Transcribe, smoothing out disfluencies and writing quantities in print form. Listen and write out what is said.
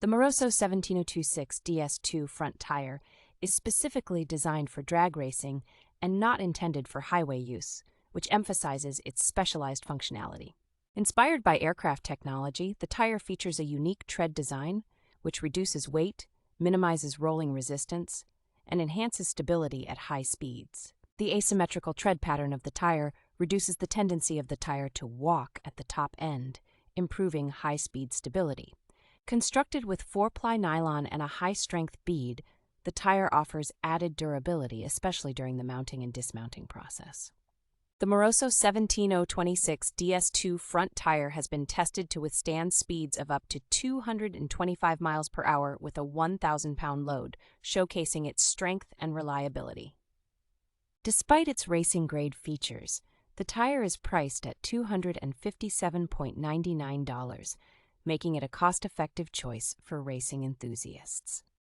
The Moroso 17026 DS-2 front tire is specifically designed for drag racing and not intended for highway use, which emphasizes its specialized functionality. Inspired by aircraft technology, the tire features a unique tread design, which reduces weight, minimizes rolling resistance, and enhances stability at high speeds. The asymmetrical tread pattern of the tire reduces the tendency of the tire to walk at the top end, improving high-speed stability. Constructed with four-ply nylon and a high-strength bead, the tire offers added durability, especially during the mounting and dismounting process. The Moroso 17026 DS-2 front tire has been tested to withstand speeds of up to 225 miles per hour with a 1,000-pound load, showcasing its strength and reliability. Despite its racing-grade features, the tire is priced at $257.99, making it a cost-effective choice for racing enthusiasts.